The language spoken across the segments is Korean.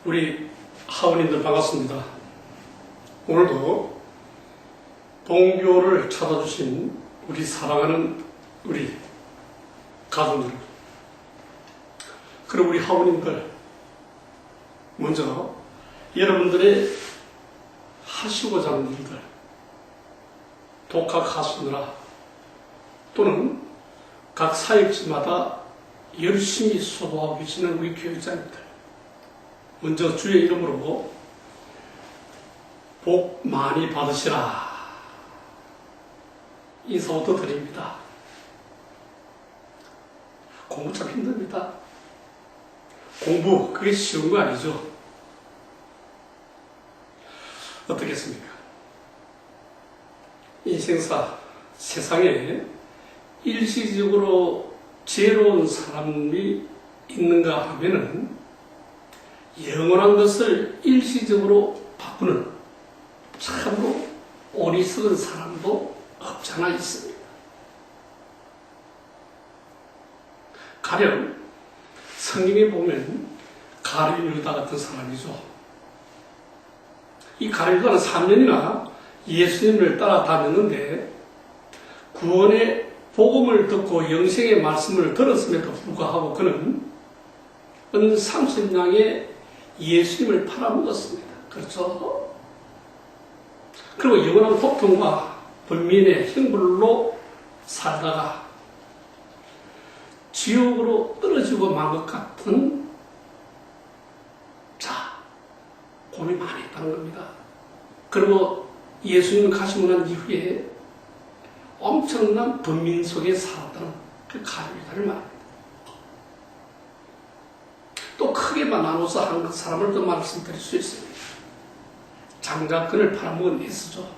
우리 하원님들 반갑습니다. 오늘도 동교를 찾아주신 우리 사랑하는 우리 가족들, 그리고 우리 하원님들, 먼저 여러분들의 하시고자 하는 일들, 독학하시느라 또는 각 사역지마다 열심히 수고하고 계시는 우리 교육자님들, 먼저 주의 이름으로 복 많이 받으시라 인사부터 드립니다. 공부 참 힘듭니다. 공부 그게 쉬운 거 아니죠? 어떻겠습니까? 인생사 세상에 일시적으로 지혜로운 사람이 있는가 하면은 영원한 것을 일시적으로 바꾸는 참으로 어리석은 사람도 없지 않아 있습니다. 가령 성경에 보면 가룟 유다 같은 사람이죠. 이 가룟 유다는 3년이나 예수님을 따라다녔는데 구원의 복음을 듣고 영생의 말씀을 들었음에도 불구하고 그는 은 30냥의 예수님을 팔아먹었습니다. 그렇죠? 그리고 영원한 고통과 번민의 형벌로 살다가 지옥으로 떨어지고 만 것 같은 고민 많이 했다는 겁니다. 그리고 예수님 가시고 난 이후에 엄청난 번민 속에 살았다는 그 가룟 유다를 말합니다. 또 크게만 나눠서 한 사람을 더 말씀드릴 수 있습니다. 장자권을 팔아먹은 에스죠.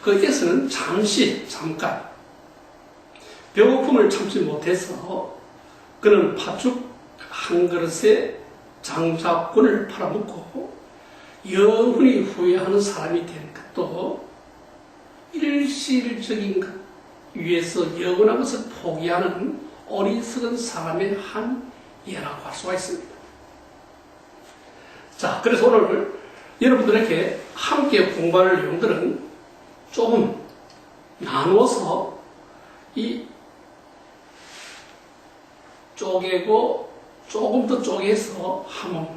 그 에스는 잠깐 배고픔을 참지 못해서 그는 팥죽 한 그릇에 장자권을 팔아먹고 영원히 후회하는 사람이 된 것도 일시적인 것 위해서 영원한 것을 포기하는 어리석은 사람의 한 예라고 할 수가 있습니다. 자, 그래서 오늘 여러분들에게 함께 공부할 내용들은 조금 나누어서 쪼개고 조금 더 쪼개서 한번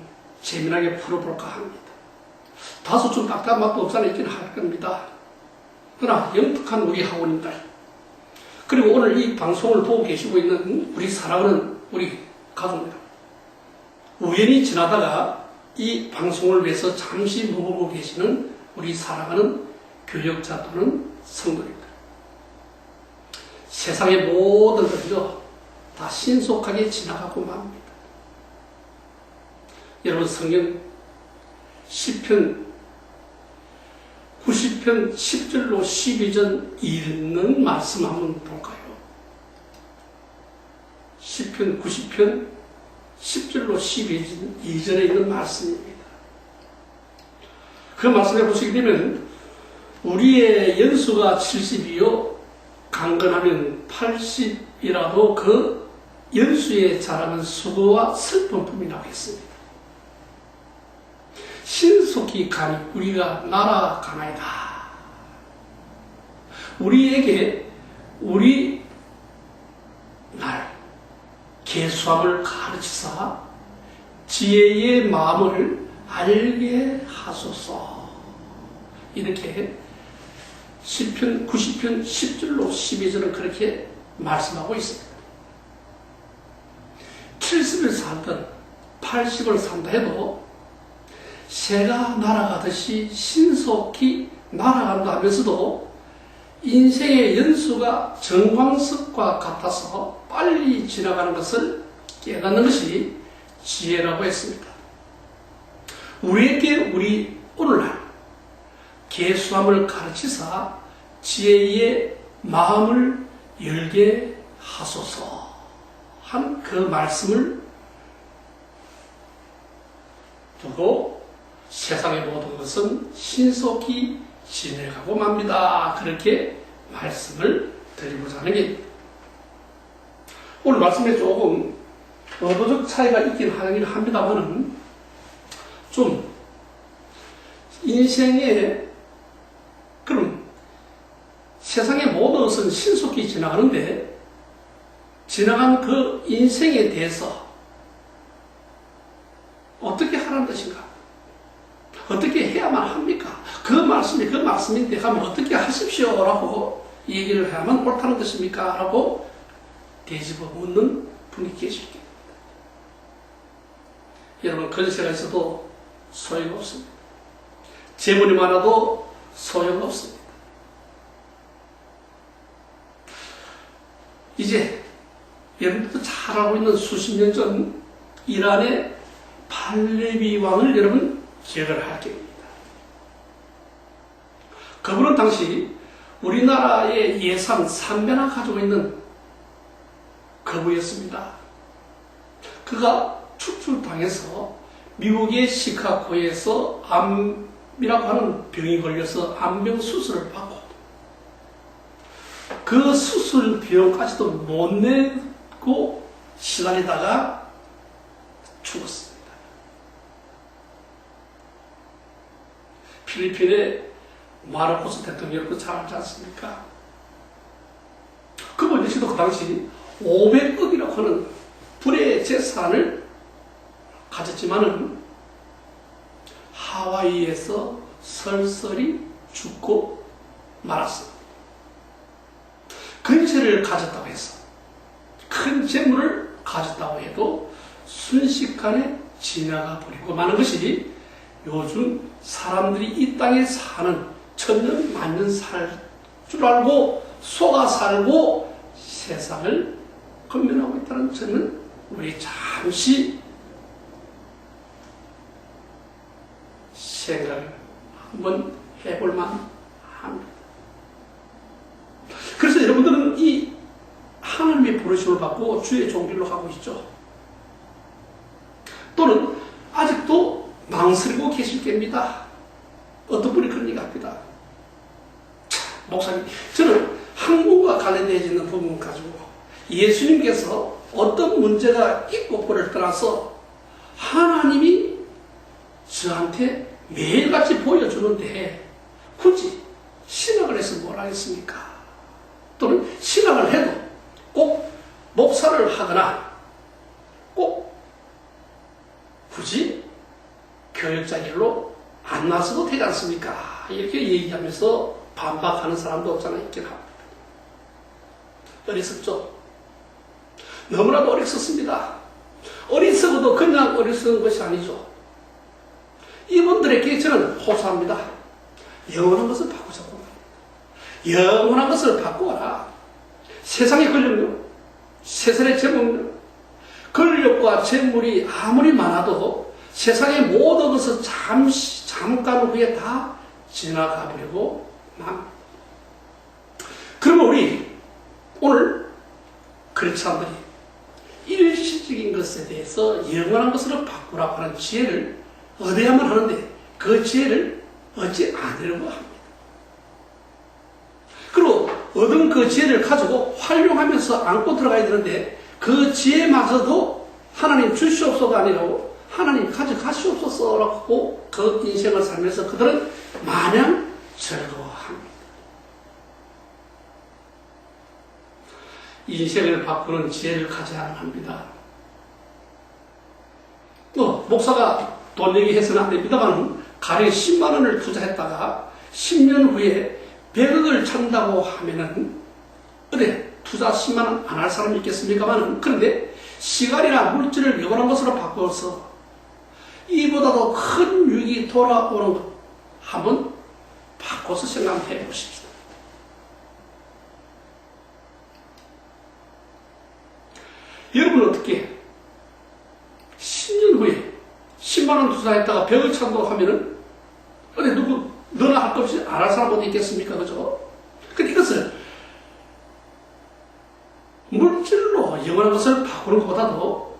재미나게 풀어볼까 합니다. 다소 좀 딱딱한 맛도 없잖아 있긴 할 겁니다. 그러나 영특한 우리 학원님들, 그리고 오늘 이 방송을 보고 계시고 있는 우리 사랑하는 우리 가족들, 우연히 지나다가 이 방송을 위해서 잠시 머물고 계시는 우리 사랑하는 교역자 또는 성도님들, 세상의 모든 것들도 다 신속하게 지나가고 맙니다. 여러분, 성경 10편 90편 10절로 12절 읽는 말씀 한번 볼까요? 10편 90편 10절로 12절에 있는 말씀입니다. 그 말씀에 보시게 되면 우리의 연수가 70이요 강건하면 80이라도 그 연수에 자라는 수고와 슬픔뿐이라고 했습니다. 신속히 가니 우리가 날아가나이다. 우리에게 우리 날 계수함을 가르치사 지혜의 마음을 알게 하소서. 이렇게 10편 90편 10절로 12절은 그렇게 말씀하고 있습니다. 70을 살든 80을 산다 해도 새가 날아가듯이 신속히 날아간다 하면서도 인생의 연수가 정광석과 같아서 빨리 지나가는 것을 깨닫는 것이 지혜라고 했습니다. 우리에게 우리 오늘날 계수함을 가르치사 지혜의 마음을 열게 하소서 한 그 말씀을 두고 세상의 모든 것은 신속히 지내가고 맙니다. 그렇게 말씀을 드리고자 하는 게 오늘 말씀에 조금 의도적 차이가 있긴 하긴 합니다만은 좀 인생에 그럼 세상의 모든 것은 신속히 지나가는데 지나간 그 인생에 대해서 어떻게 하라는 것인가? 어떻게 해야만 합니까? 그 말씀이 그 말씀인데 하면 어떻게 하십시오 라고 얘기를 해야만 옳다는 것입니까? 라고 되짚어 묻는 분이 계실 겁니다. 여러분, 권세가 있어도 소용이 없습니다. 재물이 많아도 소용이 없습니다. 이제 여러분들도 잘 알고 있는 수십 년 전 이란의 팔레비 왕을 여러분 기억을 할 겁니다. 그분은 당시 우리나라의 예산 3배나 가지고 있는 거부였습니다. 그가 축출당해서 미국의 시카고에서 암이라고 하는 병이 걸려서 암병 수술을 받고 그 수술 비용까지도 못 내고 시달리다가 죽었습니다. 필리핀의 마르코스 대통령도 잘 알지 않습니까? 그분 역시도 그 당시 500억이라고 하는 불의 재산을 가졌지만은 하와이에서 설설이 죽고 말았습니다. 근세를 가졌다고 해서 큰 재물을 가졌다고 해도 순식간에 지나가 버리고 마는 것이 요즘 사람들이 이 땅에 사는 천년 만년 살 줄 알고 속아 살고 세상을 건면하고 있다는 점은 우리 잠시 생각을 한번 해볼만 합니다. 그래서 여러분들은 이 하나님의 부르심을 받고 주의 종길로 가고 있죠. 또는 아직도 망설이고 계실 겁니다. 어떤 분이 그런 얘기 합니다. 목사님, 저는 학문과 관련되어지는 부분 가지고 예수님께서 어떤 문제가 있고 그를 떠나서 하나님이 저한테 매일같이 보여주는데 굳이 신학을 해서 뭘 하겠습니까? 또는 신학을 해도 꼭 목사를 하거나 꼭 굳이 교육자 일로 안 나서도 되지 않습니까? 이렇게 얘기하면서 반박하는 사람도 없잖아 있긴 합니다. 어리석죠? 너무나도 어리석습니다. 어리석어도 그냥 어리석은 것이 아니죠. 이분들에게 저는 호소합니다. 영원한 것을 바꾸자고. 영원한 것을 바꾸어라. 세상의 권력력, 세상의 재물력, 권력과 재물이 아무리 많아도 세상의 모든 것은 잠깐 후에 다 지나가 버리고 맙니다. 그러면 우리 오늘 그런 사람들이 일시적인 것에 대해서 영원한 것으로 바꾸라고 하는 지혜를 얻어야만 하는데 그 지혜를 얻지 않으려고 합니다. 그리고 얻은 그 지혜를 가지고 활용하면서 안고 들어가야 되는데 그 지혜마저도 하나님 주시옵소서가 아니라고 하나님 가져가시옵소서라고 그 인생을 살면서 그들은 마냥 즐거워합니다. 인생을 바꾸는 지혜를 가져야 합니다. 또 목사가 돈 얘기해서는 안 됩니다만 가령 10만 원을 투자했다가 10년 후에 100억을 찬다고 하면은 그래 투자 10만 원 안 할 사람이 있겠습니까만 그런데 시간이나 물질을 영원한 것으로 바꿔서 이보다도 큰 유익이 돌아오는 것 한번 바꿔서 생각해 보십시다. 여러분은 어떻게 10년 후에 10만 원 투자했다가 100을 찬다고 하면은 근데 누구 너나 할 것 없이 안 할 사람 어디 있겠습니까? 그죠? 근데 이것을 물질로 영원한 것을 바꾸는 것보다도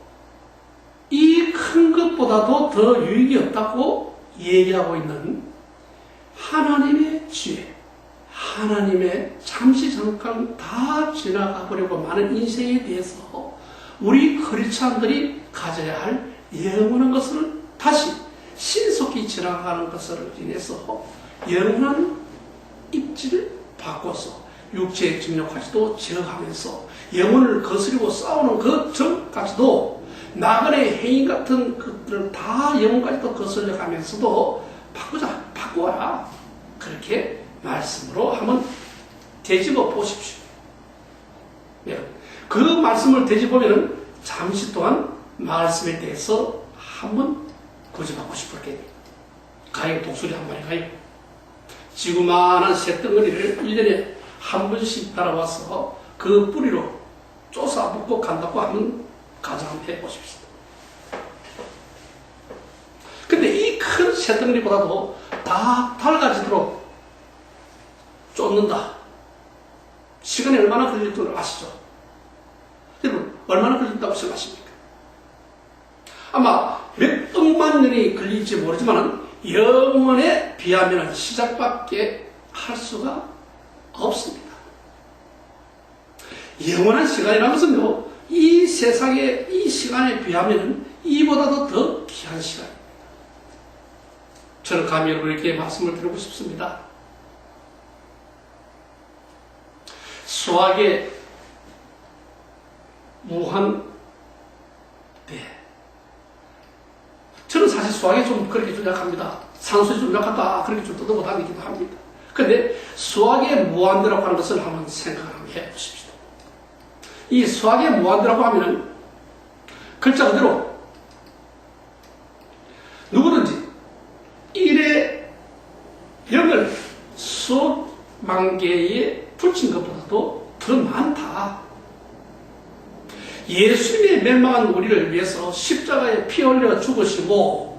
이 큰 것보다도 더 유익이 없다고 얘기하고 있는 하나님의 지혜, 하나님의 잠시 잠깐 다 지나가 버리고 많은 인생에 대해서 우리 크리스찬들이 가져야 할 영원한 것을 다시 신속히 지나가는 것을 인해서 영원한 입지를 바꿔서 육체의 증력까지도 제어하면서 영혼을 거스리고 싸우는 그 점까지도 나그네 행위 같은 것들을 다 영혼까지도 거슬려 가면서도 바꿔라. 그렇게 말씀으로 한번 되짚어 보십시오. 그 말씀을 되짚으면 잠시 동안 말씀에 대해서 한번 고집하고 싶을 게 가요. 독수리 한 마리 가요. 지구만한 새덩어리를 1년에 한 번씩 따라와서 그 뿌리로 쫓아 묶고 간다고 하면 가정을 해보십시오. 근데 이 큰 새덩어리보다도 다 달라지도록 쫓는다. 시간이 얼마나 걸릴 줄 아시죠? 여러분, 얼마나 걸린다고 생각하십니까? 아마 몇 억만 년이 걸릴지 모르지만 영원에 비하면 시작밖에 할 수가 없습니다. 영원한 시간이라는 것은요, 이 세상의 이 시간에 비하면 이보다도 더 귀한 시간입니다. 저는 감히 여러분에게 말씀을 드리고 싶습니다. 수학의 무한 저는 사실 수학에 좀 그렇게 좀 약합니다. 산수에 좀 약하다 그렇게 좀 뜯어보 다니기도 합니다. 근데 수학의 무한대라고 하는 것을 한번 생각을 해보십시오. 이 수학의 무한대라고 하면은 글자 그대로 누구든지 1에 0을 수만 개에 붙인 것보다도 더 많다. 예수님의 멸망한 우리를 위해서 십자가에 피 흘려 죽으시고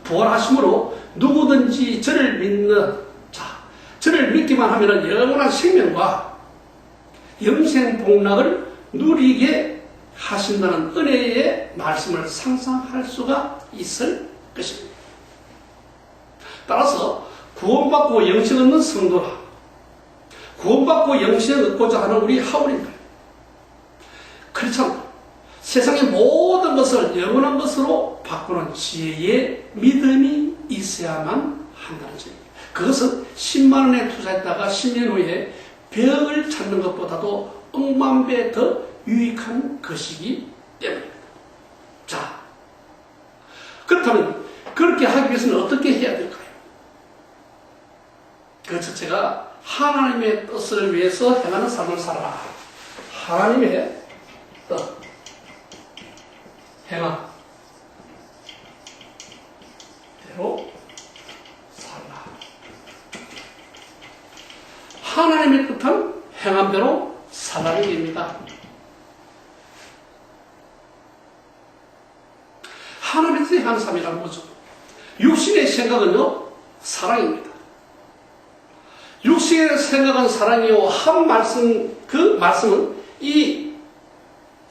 부활하심으로 누구든지 저를 믿는 자, 저를 믿기만 하면 영원한 생명과 영생 복락을 누리게 하신다는 은혜의 말씀을 상상할 수가 있을 것입니다. 따라서 구원받고 영생 얻는 성도라, 구원받고 영생 얻고자 하는 우리 하울인들, 크리스찬, 세상의 모든 것을 영원한 것으로 바꾸는 지혜의 믿음이 있어야만 한다는 점입니다. 그것은 10만 원에 투자했다가 10년 후에 벽을 찾는 것보다도 억만 배 더 유익한 것이기 때문입니다. 자, 그렇다면 그렇게 하기 위해서는 어떻게 해야 될까요? 그 첫째가 하나님의 뜻을 위해서 행하는 삶을 살아라. 하나님의 뜻, 행함 대로 살라. 하나님의 뜻은 행함대로 살라는 얘기입니다. 하나님의 뜻에 행하는 삶이란 뭐죠? 육신의 생각은요, 사랑입니다. 육신의 생각은 사랑이요, 한 말씀, 그 말씀은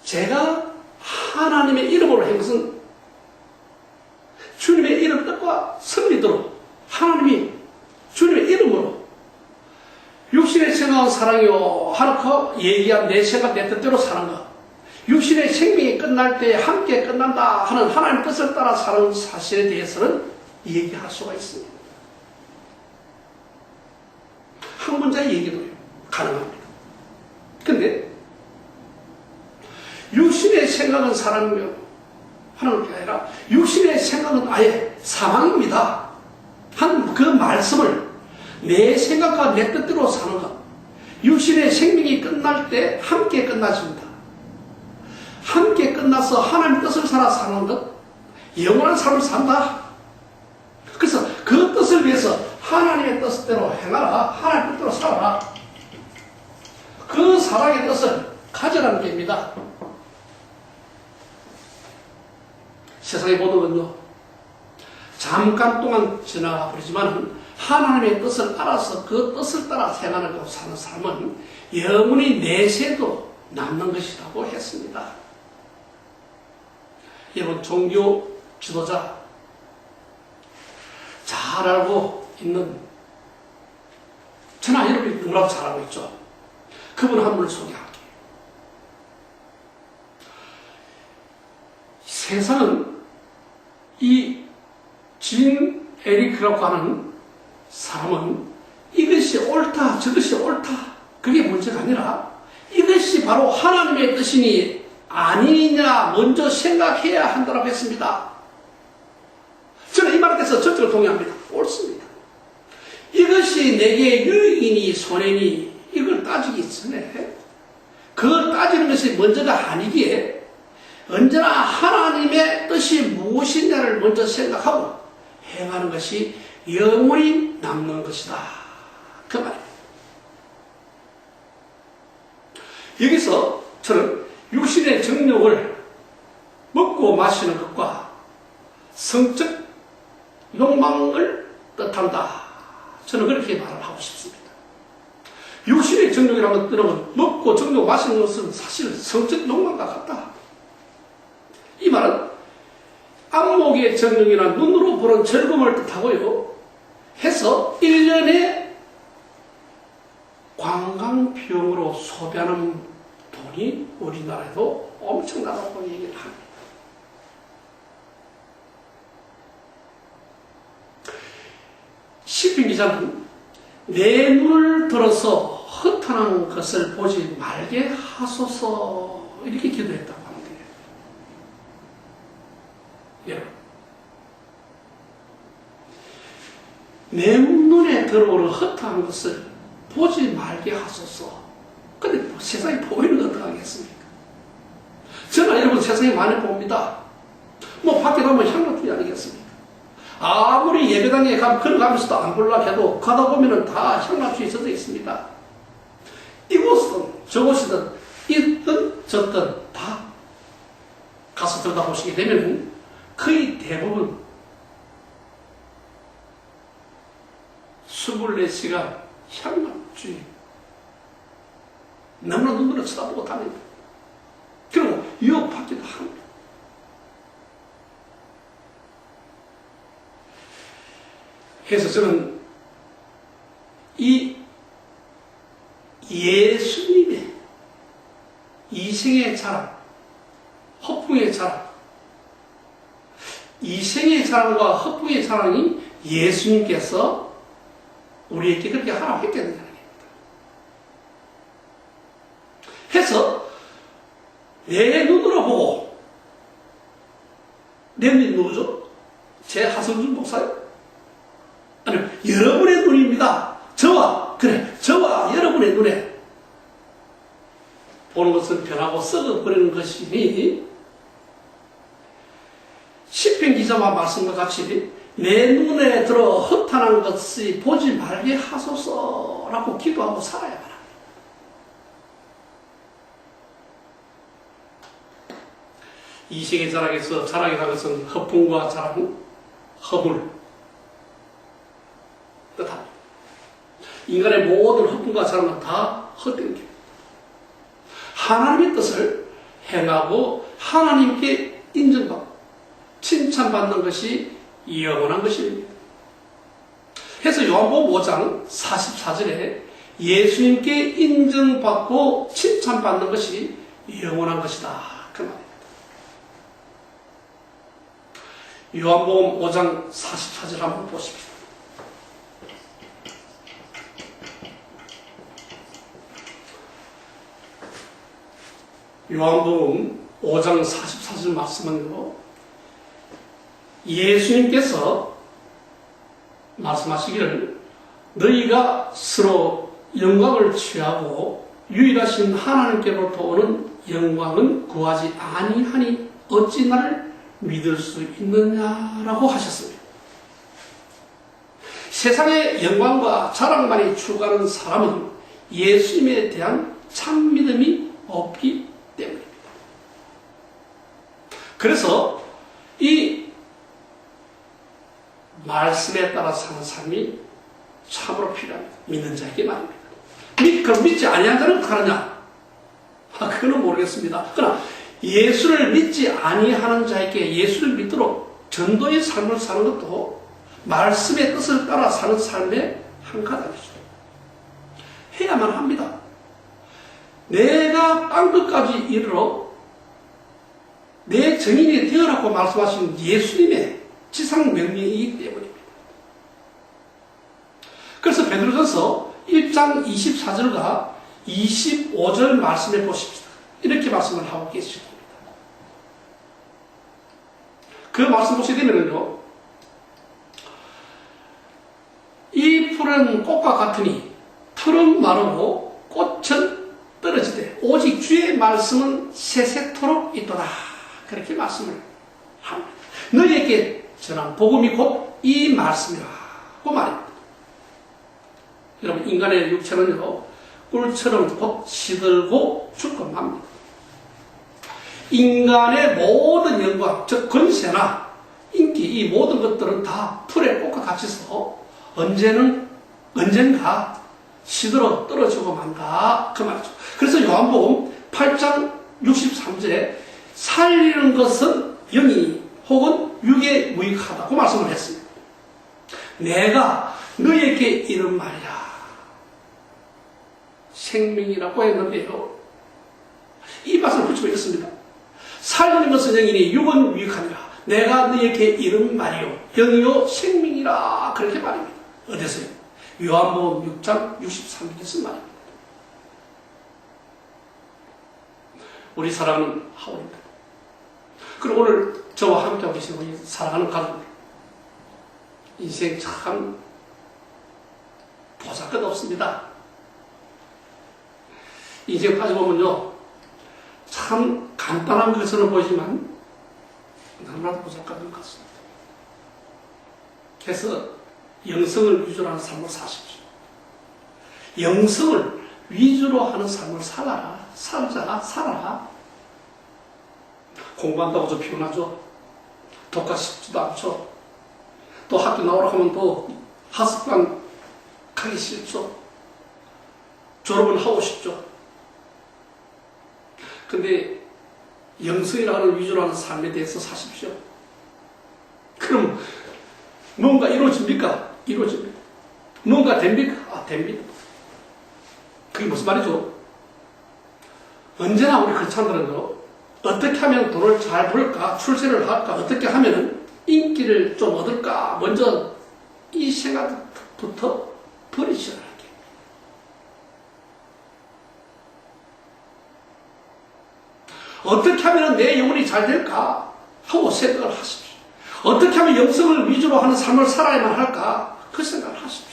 제가 하나님의 이름으로 한 것은 주님의 이름 뜻과 선리도록 하나님이 주님의 이름으로 육신의 생각은 사랑이요 하놓고 얘기한 내 생각 내 뜻대로 사는 것, 육신의 생명이 끝날 때 함께 끝난다 하는 하나님 뜻을 따라 사는 사실에 대해서는 얘기할 수가 있습니다. 한 문자의 얘기도 가능합니다. 근데 육신의 생각은 사랑이며 하는 게 아니라 육신의 생각은 아예 사망입니다 한 그 말씀을 내 생각과 내 뜻대로 사는 것, 육신의 생명이 끝날 때 함께 끝나십니다. 함께 끝나서 하나님의 뜻을 살아 사는 것, 영원한 삶을 산다. 그래서 그 뜻을 위해서 하나님의 뜻대로 행하라. 하나님의 뜻대로 살아라. 그 사랑의 뜻을 가져라는 게입니다. 세상의 모든 건요, 잠깐 동안 지나가 버리지만 하나님의 뜻을 알아서 그 뜻을 따라 행하는 사는 삶은 영원히 내세도 남는 것이라고 했습니다. 여러분, 종교 지도자 잘 알고 있는, 저나 여러분이 누구라고 잘 알고 있죠. 그분 한 분을 소개할게요. 세상은 이 진 에리크라고 하는 사람은 이것이 옳다, 저것이 옳다, 그게 문제가 아니라 이것이 바로 하나님의 뜻이니 아니냐 먼저 생각해야 한다고 했습니다. 저는 이 말에 대해서 전적으로 동의합니다. 옳습니다. 이것이 내게 유익이니 손해니 이걸 따지기 전에 그걸 따지는 것이 먼저가 아니기에 언제나 하나님의 뜻이 무엇이냐를 먼저 생각하고 행하는 것이 영원히 남는 것이다. 그 말입니다. 여기서 저는 육신의 정욕을 먹고 마시는 것과 성적 욕망을 뜻한다. 저는 그렇게 말을 하고 싶습니다. 육신의 정욕이라는 뜻은 먹고 정욕 마시는 것은 사실 성적 욕망과 같다. 이 말은 안목의 정욕이나 눈으로 보는 즐거움을 뜻하고요. 해서 1년에 관광 비용으로 소비하는 돈이 우리나라에도 엄청나다고 얘기를 합니다. 시편 기자는 내 눈을 들어서 허탄한 것을 보지 말게 하소서 이렇게 기도했다고 합니다. 여러분, 내 눈에 들어오는 허탄한 것을 보지 말게 하소서. 근데 세상에 보이는 건 어떡하겠습니까? 저는 여러분 세상에 많이 봅니다. 뭐 밖에 가면 향락주의 아니겠습니까? 아무리 예배당에 걸어가면서도 안 볼라 해도 가다 보면은 다 향락주의 젖어 있습니다. 이곳은 저곳이든 있든 졌든 다 가서 들여다보시게 되면 거의 대부분 24시간 향락주의 너무나 눈으로 쳐다보고 다닙니다. 그리고 유혹받기도 합니다. 그래서 저는 이 예수님의 이생의 자랑, 허풍의 자랑, 이생의 자랑과 허풍의 자랑이 예수님께서 우리에게 그렇게 하라고 했다는 이야기입니다. 해서 내 눈으로 보고, 내 눈이 누구죠? 제 하성준 목사요? 아니, 여러분의 눈입니다. 저와 여러분의 눈에 보는 것은 변하고 썩어버리는 것이니 시편 기자와 말씀과 같이 내 눈에 들어 허탄한 것이 보지 말게 하소서라고 기도하고 살아야만 합니다. 이 세계 자락에서 자락이라는 것은 허풍과 자랑, 허물 뜻합니다. 인간의 모든 허풍과 자랑은 다 헛된 길입니다. 하나님의 뜻을 행하고 하나님께 인정받고 칭찬받는 것이 영원한 것입니다. 그래서 요한복음 5장 44절에 예수님께 인정받고 칭찬받는 것이 영원한 것이다. 그 말입니다. 요한복음 5장 44절 한번 보십시오. 요한복음 5장 44절 말씀은요, 예수님께서 말씀하시기를 너희가 서로 영광을 취하고 유일하신 하나님께로부터 오는 영광은 구하지 아니하니 어찌 나를 믿을 수 있느냐라고 하셨습니다. 세상의 영광과 자랑만이 추구하는 사람은 예수님에 대한 참 믿음이 없기 때문입니다. 그래서 이 말씀에 따라 사는 삶이 참으로 필요합니다. 믿는 자에게 말입니다. 그럼 믿지 아니한 자는 어떡하느냐? 그거는 모르겠습니다. 그러나 예수를 믿지 아니하는 자에게 예수를 믿도록 전도의 삶을 사는 것도 말씀의 뜻을 따라 사는 삶의 한 가닥이죠. 해야만 합니다. 내가 땅끝까지 이르러 내 증인이 되어라고 말씀하신 예수님의 지상명령이기 때문입니다. 그래서 베드로전서 1장 24절과 25절 말씀해 보십시다. 이렇게 말씀을 하고 계십니다. 그 말씀 보시게 되면요, 이 풀은 꽃과 같으니 털은 마르고 꽃은 떨어지되 오직 주의 말씀은 세세토록 있도다. 그렇게 말씀을 합니다. 너희에게 전한 복음이 곧 이 말씀이라고 말입니다. 여러분, 인간의 육체는요, 꿀처럼 곧 시들고 죽고 맙니다. 인간의 모든 영광, 즉 권세나 인기, 이 모든 것들은 다 풀의 꽃과 같이서 언젠가 시들어 떨어지고 만다. 그 말이죠. 그래서 요한복음 8장 63절에 살리는 것은 영이 혹은 육에 무익하다고 말씀을 했습니다. 내가 너에게 이런 말이야. 생명이라고 했는데요, 이 말씀을 붙이고 있습니다. 살리는 것은 영이니 육은 유익하니라. 내가 너에게 이런 말이요 영이요 생명이라. 그렇게 말입니다. 어디서요? 요한복음 6장 63절에서 말입니다. 우리 사랑하는 하원입니다. 그리고 오늘 저와 함께하고 계신 우리 사랑하는 가족들, 인생 참 보잘것 없습니다. 인생 따져보면요, 참 간단한 것으로 보이지만 너무나도 보잘것없는 것 같습니다. 그래서 영성을 위주로 하는 삶을 사십시오. 영성을 위주로 하는 삶을 살아라. 공부한다고 좀 피곤하죠. 독학 싶지도 않죠. 또 학교 나오라 하면 또 학습관 가기 싫죠. 졸업은 하고 싶죠. 근데 영성이라는 위주로 하는 삶에 대해서 사십시오. 그럼 뭔가 이루어집니까? 이루어집니다. 뭔가 됩니까? 됩니다. 그게 무슨 말이죠? 언제나 우리 크리스찬들은요, 어떻게 하면 돈을 잘 벌까, 출세를 할까, 어떻게 하면 인기를 좀 얻을까, 먼저 이 생각부터 버리셔야 할게요. 어떻게 하면 내 영혼이 잘 될까 하고 생각을 하십시오. 어떻게 하면 영성을 위주로 하는 삶을 살아야만 할까, 그 생각을 하십시오.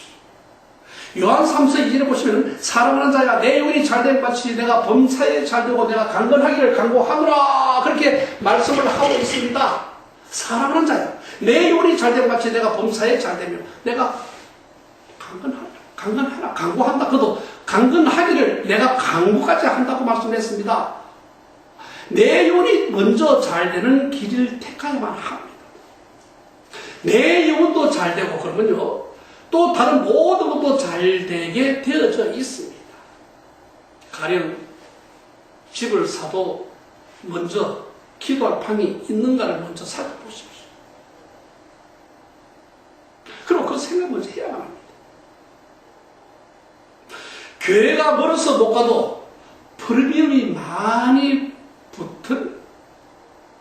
요한 3서 2절에 보시면 사랑하는 자가 내 영혼이 잘된 같이 내가 범사에 잘되고 내가 강건하기를 강구하노라, 그렇게 말씀을 하고 있습니다. 사랑하는 자야, 내 영혼이 잘된 같이 내가 범사에 잘되며 내가 강건하라, 강구한다. 그것도 강건하기를 내가 강구까지 한다고 말씀했습니다. 내 영혼이 먼저 잘되는 길을 택하야만 합니다. 내 영혼도 잘되고 그러면요, 또 다른 모든 것도 잘되게 되어져 있습니다. 가령 집을 사도 먼저 기도할 방이 있는가를 먼저 살펴보십시오. 그럼 그 생각 먼저 해야만 합니다. 교회가 멀어서 못 가도 프리미엄이 많이 붙은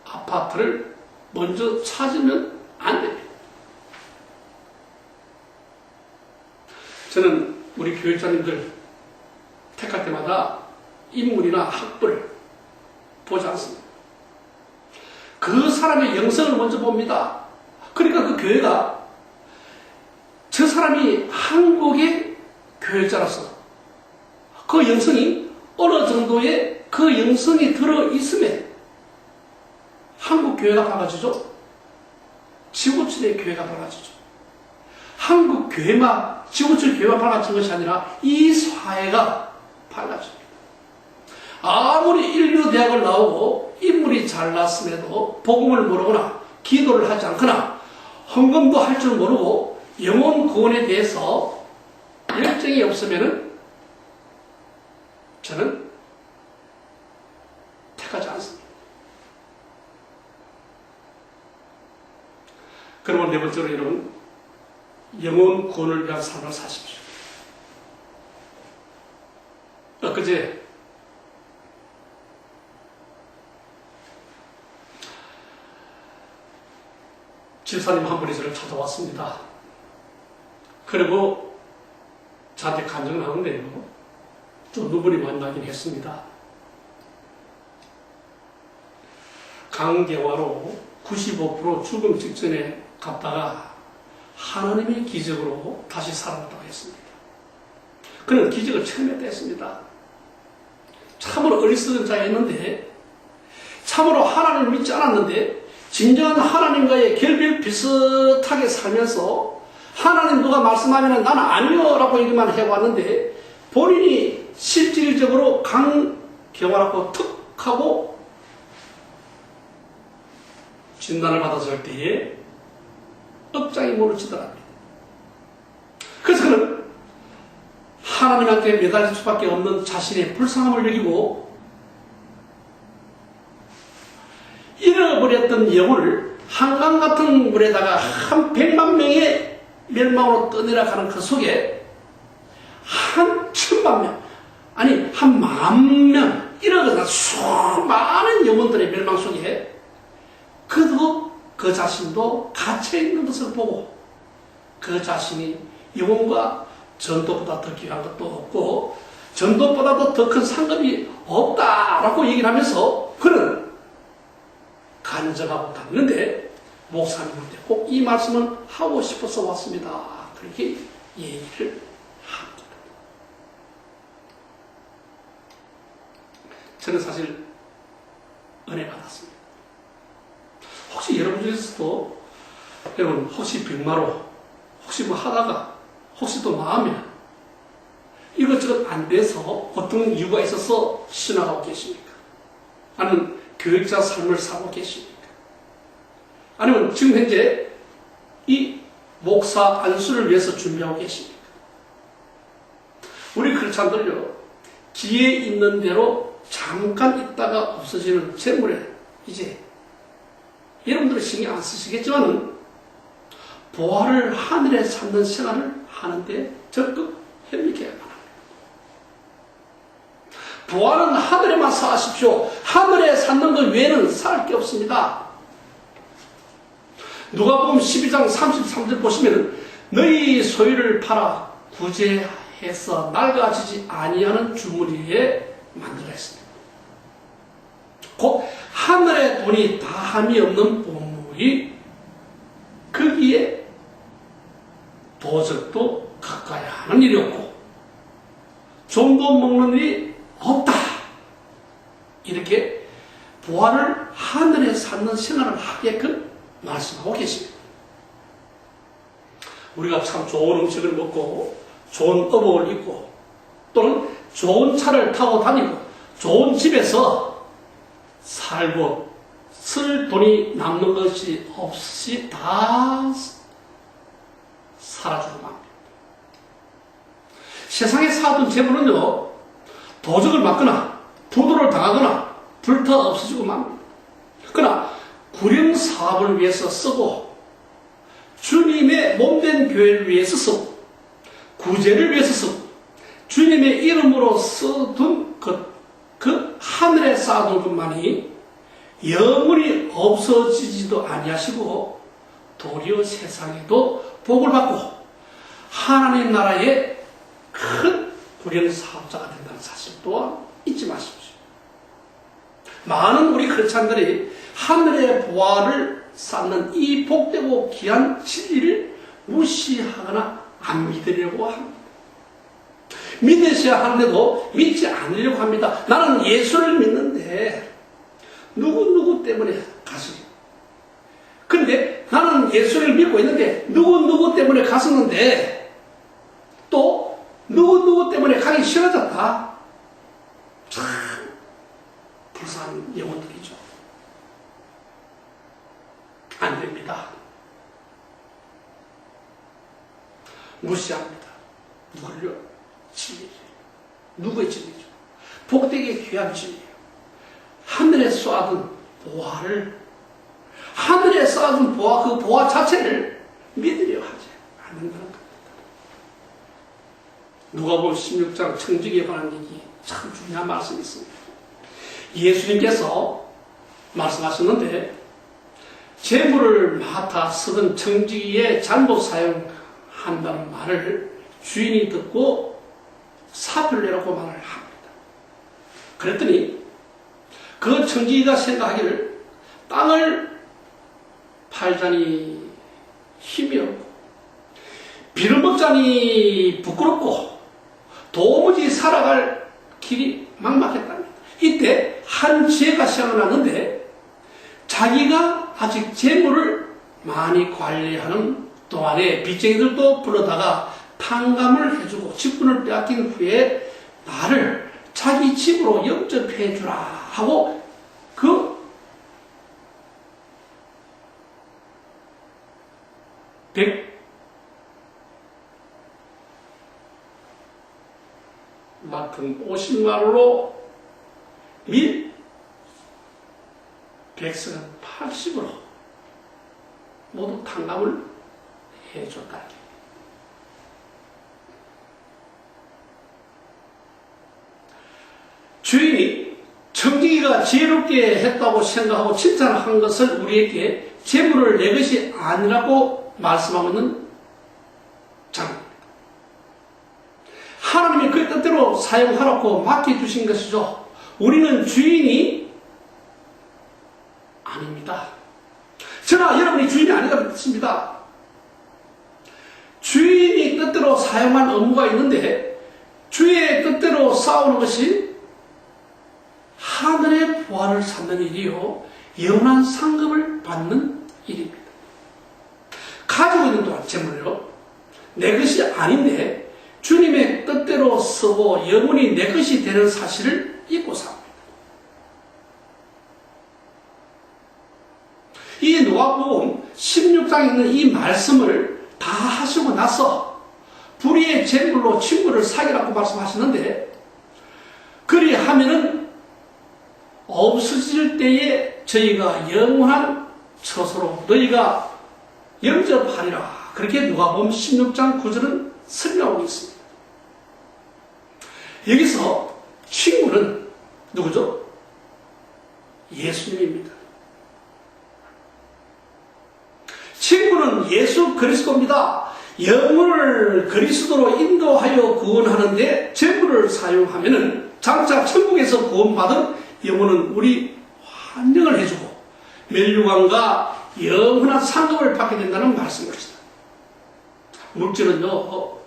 아파트를 먼저 찾으면 안 됩니다. 저는 우리 교육자님들 택할 때마다 인물이나 학벌 보지 않습니다. 그 사람의 영성을 먼저 봅니다. 그러니까 그 교회가 저 사람이 한국의 교육자라서 그 영성이 어느 정도의 그 영성이 들어있음에 한국 교회가 밝아지죠. 지구촌의 교회가 밝아지죠. 한국 교회만, 지구촌 교회만 밝아진 것이 아니라 이 사회가 밝아집니다. 아무리 인류 대학을 나오고 인물이 잘났음에도 복음을 모르거나 기도를 하지 않거나 헌금도 할 줄 모르고 영혼 구원에 대해서 열정이 없으면은 저는 택하지 않습니다. 그러면 네 번째로 여러분, 영혼 구원을 위한 삶을 사십시오. 엊그제 집사님 한 분이 저를 찾아왔습니다. 그리고 저한테 간증을 하는데요. 좀 눈물이 많이 나긴 했습니다. 강경화로 95% 죽음 직전에 갔다가 하나님의 기적으로 다시 살아났다고 했습니다. 그는 기적을 처음 했습니다. 참으로 어리석은 자였는데, 참으로 하나님을 믿지 않았는데, 진정한 하나님과의 결별 비슷하게 살면서 하나님 누가 말씀하면 나는 아니요 라고 얘기만 해왔는데, 본인이 실질적으로 강경화라고 툭 하고 진단을 받았을 때에 업장이 무너지더랍니다. 그래서 그는 하나님한테 매달릴 수밖에 없는 자신의 불쌍함을 여기고 잃어버렸던 영혼을 한강 같은 물에다가 한 100만 명의 멸망으로 떠내려가는 그 속에 한 1000만 명, 아니 한 10,000명, 이러거나 수많은 영혼들의 멸망 속에 그도 그 자신도 갇혀있는 것을 보고 그 자신이 영혼과 전도보다 더 귀한 것도 없고 전도보다도 더 큰 상급이 없다라고 얘기를 하면서 그는 간증하고 갔는데 목사님한테 꼭 이 말씀을 하고 싶어서 왔습니다. 그렇게 얘기를 합니다. 저는 사실 은혜 받았습니다. 혹시 여러분 중에서도 여러분 혹시 병마로 혹시 뭐 하다가 혹시 또 마음에 이것저것 안 돼서 어떤 이유가 있어서 신앙하고 계십니까? 아니면 교육자 삶을 살고 계십니까? 아니면 지금 현재 이 목사 안수를 위해서 준비하고 계십니까? 우리 크리스찬들요, 기회 있는 대로 잠깐 있다가 없어지는 재물에 이제 여러분들은 신경 안 쓰시겠지만은 부활을 하늘에 찾는 생활을 하는데 적극 협력해야 합니다. 부활은 하늘에만 사십시오. 하늘에 찾는 것 외에는 살 게 없습니다. 누가복음 12장 33절 보시면 너희 소유를 팔아 구제해서 낡아지지 아니하는 주머니에 만들어 했습니다. 곧 하늘에 돈이 다함이 없는 보물이 거기에 도적도 가까이 하는 일이 없고 좀도 먹는 일이 없다. 이렇게 부활을 하늘에 사는 생활을 하게끔 말씀하고 계십니다. 우리가 참 좋은 음식을 먹고 좋은 의복을 입고 또는 좋은 차를 타고 다니고 좋은 집에서 살고 쓸 돈이 남는 것이 없이 다 사라지고 맙니다. 세상에 쌓아둔 재물은요, 도적을 맞거나 부도를 당하거나 불타 없어지고 맙니다. 그러나 구령 사업을 위해서 쓰고 주님의 몸된 교회를 위해서 쓰고 구제를 위해서 쓰고 주님의 이름으로 써둔 그 하늘에 쌓아둔 것만이 영원히 없어지지도 아니하시고 도리어 세상에도 복을 받고 하나님 나라의 큰 구령 사업자가 된다는 사실 또한 잊지 마십시오. 많은 우리 크리스찬들이 하늘의 부활을 쌓는 이 복되고 귀한 진리를 무시하거나 안 믿으려고 합니다. 믿으셔야 하는데도 믿지 않으려고 합니다. 나는 예수를 믿는데 누구 때문에 가시죠. 근데 나는 예수를 믿고 있는데 누구 때문에 갔었는데 또 누구 때문에 가기 싫어졌다. 참 불쌍한 영혼들이죠. 안 됩니다. 무시합니다. 누구를요? 진리죠. 누구의 진리죠? 복되게 귀한 진리예요. 하늘에 쏘아둔 보화를, 하늘에 쏘아둔 보화, 그 보화 자체를 믿으려 하지 않는다는 겁니다. 누가복음 16장 청지기에 관한 얘기 참 중요한 말씀이 있습니다. 예수님께서 말씀하셨는데 재물을 맡아 쓰던 청지기에 잘못 사용한다는 말을 주인이 듣고 사표를 내라고 말을 합니다. 그랬더니 그 청지기가 생각하기를 땅을 팔자니 힘이 없고 빌어먹자니 부끄럽고 도무지 살아갈 길이 막막했답니다. 이때 한 지혜가 생각나는데 자기가 아직 재물을 많이 관리하는 동안에 빚쟁이들도 불러다가 탕감을 해주고 직분을 빼앗긴 후에 나를 자기 집으로 영접해 주라 하고 그 맡은 50만원으로 및 백성은 80으로 모두 탕감을 해줬다. 주인이 청지기가 지혜롭게 했다고 생각하고 칭찬한 것을 우리에게 재물을 내 것이 아니라고 말씀하고 있는 장입니다. 하나님이 그 뜻대로 사용하라고 맡겨주신 것이죠. 우리는 주인이 아닙니다. 저나 여러분이 주인이 아니라는 뜻입니다. 주인이 뜻대로 사용한 업무가 있는데 주의 뜻대로 싸우는 것이 하늘의 보화를 찾는 일이요 영원한 상급을 받는 일입니다. 가지고 있는 동안 재물요 내 것이 아닌데 주님의 뜻대로 쓰고 영원히 내 것이 되는 사실을 잊고 삽니다. 이 누가복음 16장에 있는 이 말씀을 다 하시고 나서 불의의 재물로 친구를 사귀라고 말씀하시는데 그리하면은 없어질 때에 저희가 영원한 처소로 너희가 영접하리라. 그렇게 누가복음 16장 9절은 설명하고 있습니다. 여기서 친구는 누구죠? 예수님입니다. 친구는 예수 그리스도입니다. 영혼을 그리스도로 인도하여 구원하는데 재물을 사용하면은 장차 천국에서 구원받은 영혼은 우리 환영을 해주고 멸류관과 영원한 상급을 받게 된다는 말씀입니다. 물질은요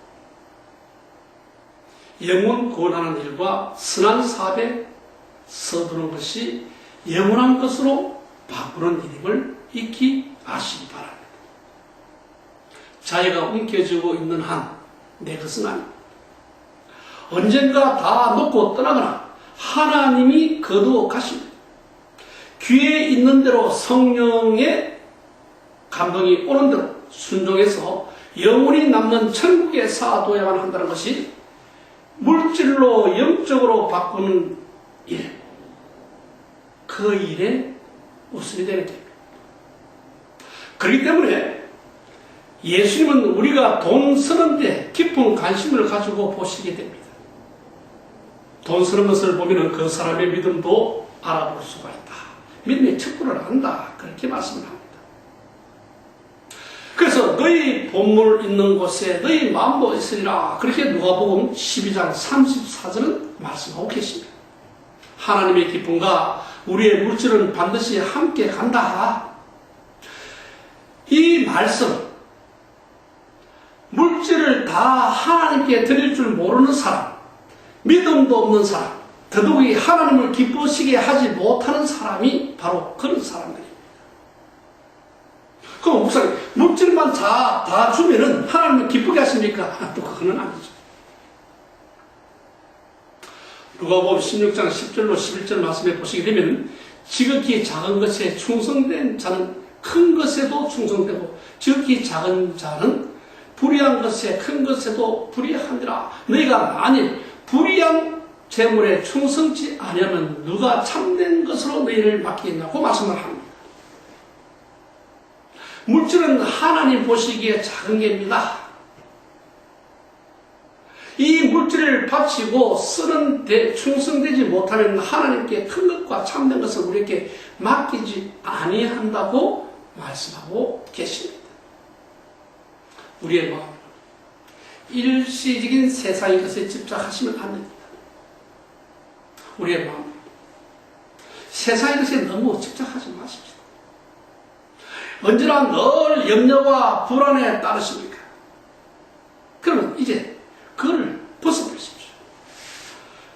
영혼 구원하는 일과 선한 사업에 서두르는 것이 영원한 것으로 바꾸는 일임을 익히 아시기 바랍니다. 자기가 움켜쥐고 있는 한 내 것은 아닙니다. 언젠가 다 놓고 떠나거나 하나님이 거두어 가십니다. 귀에 있는 대로 성령의 감동이 오는 대로 순종해서 영원히 남는 천국에 쌓아둬야만 한다는 것이 물질로 영적으로 바꾸는 일, 그 일에 우선이 되는 겁니다. 그렇기 때문에 예수님은 우리가 돈 쓰는데 깊은 관심을 가지고 보시게 됩니다. 돈 쓰는 것을 보면 그 사람의 믿음도 알아볼 수가 있다. 믿음의 척도를 안다. 그렇게 말씀을 합니다. 그래서 너희 본물 있는 곳에 너희 마음도 있으리라. 그렇게 누가복음 12장 34절은 말씀하고 계십니다. 하나님의 기쁨과 우리의 물질은 반드시 함께 간다. 이 말씀, 물질을 다 하나님께 드릴 줄 모르는 사람, 믿음도 없는 사람, 더더욱이 하나님을 기쁘시게 하지 못하는 사람이 바로 그런 사람들입니다. 그럼 목사님, 물질만 다 주면은 하나님을 기쁘게 하십니까? 또 그거는 아니죠. 누가복음 16장 10절로 11절 말씀에 보시게 되면 지극히 작은 것에 충성된 자는 큰 것에도 충성되고 지극히 작은 자는 불의한 것에 큰 것에도 불의하니라. 너희가 만일 불의한 재물에 충성치 아니하면 누가 참된 것으로 너희를 맡기겠냐고 말씀을 합니다. 물질은 하나님 보시기에 작은 게입니다. 이 물질을 바치고 쓰는데 충성되지 못하면 하나님께 큰 것과 참된 것을 우리에게 맡기지 아니한다고 말씀하고 계십니다. 우리의 마음, 일시적인 세상의 것에 집착하시면 안 됩니다. 우리의 마음, 세상의 것에 너무 집착하지 마십시오. 언제나 늘 염려와 불안에 따르십니까? 그러면 이제 그걸 벗어버리십시오.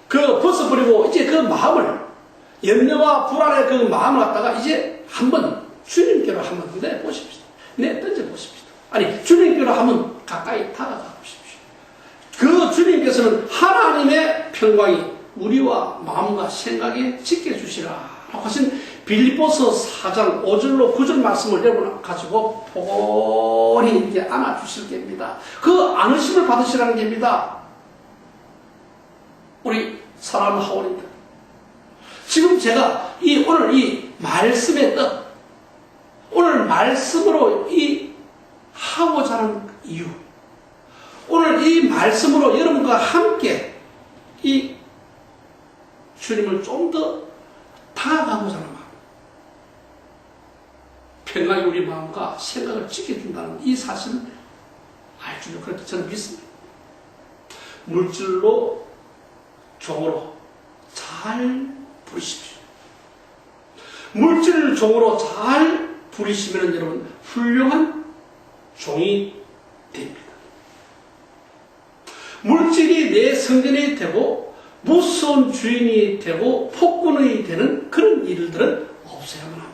그 벗어버리고 이제 그 마음을, 염려와 불안의 그 마음을 갖다가 이제 한번 주님께로 한번 내보십시오. 내던져보십시오. 아니, 주님께로 한번 가까이 다가가 보십시오. 그 주님께서는 하나님의 평강이 우리와 마음과 생각에 지켜주시라 라고 하신 빌립보서 4장 5절로 9절 말씀을 내가지고 포근히 이제 안아주실 겁니다. 그 안으심을 받으시라는 겁니다. 우리 사랑하는 하원입니다. 지금 제가 오늘 이 말씀의 뜻, 오늘 말씀으로 이 하고자 하는 이유, 오늘 이 말씀으로 여러분과 함께 이 주님을 좀 더 다가가고자 하는 마음, 평강이 우리 마음과 생각을 지켜준다는 이 사실을 알 줄로 그렇게 저는 믿습니다. 물질로, 종으로 잘 부리십시오. 물질을 종으로 잘 부리시면 여러분 훌륭한 종이 됩니다. 물질이 내 성전이 되고 무서운 주인이 되고 폭군이 되는 그런 일들은 없어야만 합니다.